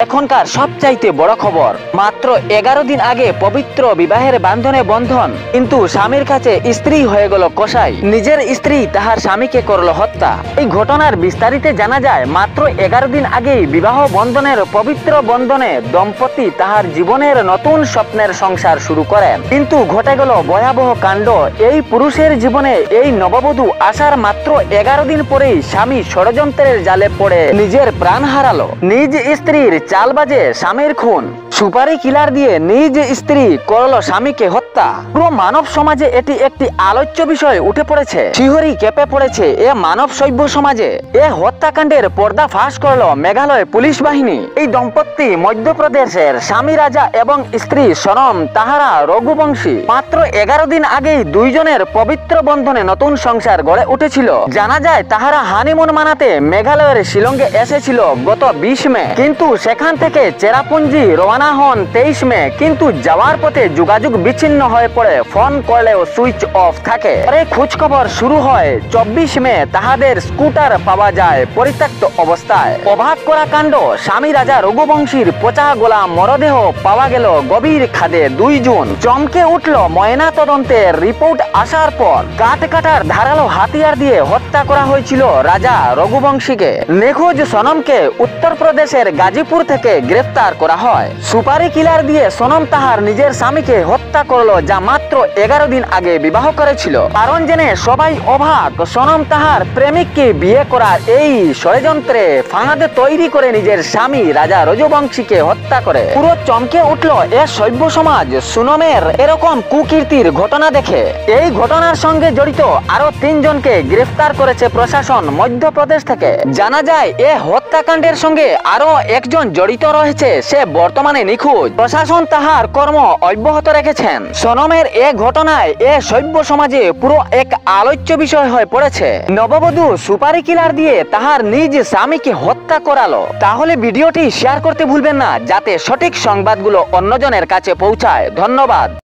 এখনকার সবচাইতে বড় খবর, মাত্র 11 দিন আগে পবিত্র বিবাহের বান্ধনে বন্ধন, কিন্তু স্বামীর কাছে স্ত্রী হয়ে গেল কসাই। নিজের স্ত্রী তাহার স্বামীকে করল হত্যা। এই ঘটনার বিস্তারিতে জানা যায়, মাত্র 11 দিন আগেই বিবাহ বন্ধনের পবিত্র বন্ধনে দম্পতি তাহার জীবনের নতুন স্বপ্নের সংসার শুরু করেন, কিন্তু ঘটে গেল ভয়াবহ কাণ্ড। এই পুরুষের জীবনে এই নববধূ আসার মাত্র 11 দিন পরেই স্বামী ষড়যন্ত্রের জালে পড়ে নিজের প্রাণ হারালো। নিজ স্ত্রীর চালবাজে স্বামীর খুন, সুপারি কিলার দিয়ে নিজ স্ত্রী করল স্বামীকে হত্যা। পুরো মানব সমাজে এটি একটি আলোচ্য বিষয় উঠে পড়েছে। শিহরি কেঁপে পড়েছে এ মানব সভ্য সমাজে। এ হত্যাকাণ্ডের পর্দা ফাঁস করলো মেঘালয় পুলিশ বাহিনী। এই দম্পতি মধ্যপ্রদেশের স্বামী রাজা এবং স্ত্রী সনম তাহারা রঘুবংশী। মাত্র 11 দিন আগেই দুইজনের পবিত্র বন্ধনে নতুন সংসার গড়ে উঠেছিল। জানা যায় তাহারা হানিমুন মানাতে মেঘালয়ের শিলংয়ে এসেছিল গত 20 মে, কিন্তু সেখান থেকে চেরাপুঞ্জি রওনা হন 23 মে। কিন্তু যাওয়ার পথে যোগাযোগ বিচ্ছিন্ন হয়ে পড়ে, ফোন করলেও সুইচ অফ থাকে। পরে খোঁজ খবর শুরু হয়। 24 মে তাহাদের স্কুটার পাওয়া যায় পরিত্যক্ত অবস্থায়। অবাক করা কাণ্ড, স্বামী রাজা রঘুবংশীর পচা গোলা মরদেহ পাওয়া গেল গভীর খাদে 2 জুন। চমকে উঠল ময়না তদন্তের রিপোর্ট আসার পর। কাটার ধারালো হাতিয়ার দিয়ে হত্যা করা হয়েছিল রাজা রঘুবংশীকে। নিখোঁজ সনমকে উত্তরপ্রদেশের গাজীপুর থেকে গ্রেফতার করা হয়। সুপারি কিলার দিয়ে সনম তাহার নিজের স্বামীকে হত্যা করলো, যা মাত্র 11 দিন আগে বিবাহ করেছিল। কারণ জেনে সবাই অবাক, সনম তাহার প্রেমিককে বিয়ে করার এই ষড়যন্ত্রে ফাঁদ তৈরি করে নিজের স্বামী রাজা রঘুবংশীকে হত্যা করে। পুরো চমকে উঠল এ সভ্য সমাজ সনমের এরকম কুকীর্তির ঘটনা দেখে। এই ঘটনার সঙ্গে জড়িত আরো 3 জনকে গ্রেফতার করেছে প্রশাসন মধ্যপ্রদেশ থেকে। জানা যায় এ হত্যাকাণ্ডের সঙ্গে আরো একজন জড়িত রয়েছে, সে বর্তমানে নিখোঁজ। প্রশাসন তাহার কর্ম অব্যাহত রেখেছেন। সনমের এ ঘটনায় এ সভ্য সমাজে পুরো এক আলোচ্য বিষয় হয়ে পড়েছে। নববধূ সুপারি কিলার দিয়ে তাহার নিজ স্বামীকে হত্যা করালো। তাহলে ভিডিওটি শেয়ার করতে ভুলবেন না, যাতে সঠিক সংবাদগুলো অন্যজনের কাছে পৌঁছায়। ধন্যবাদ।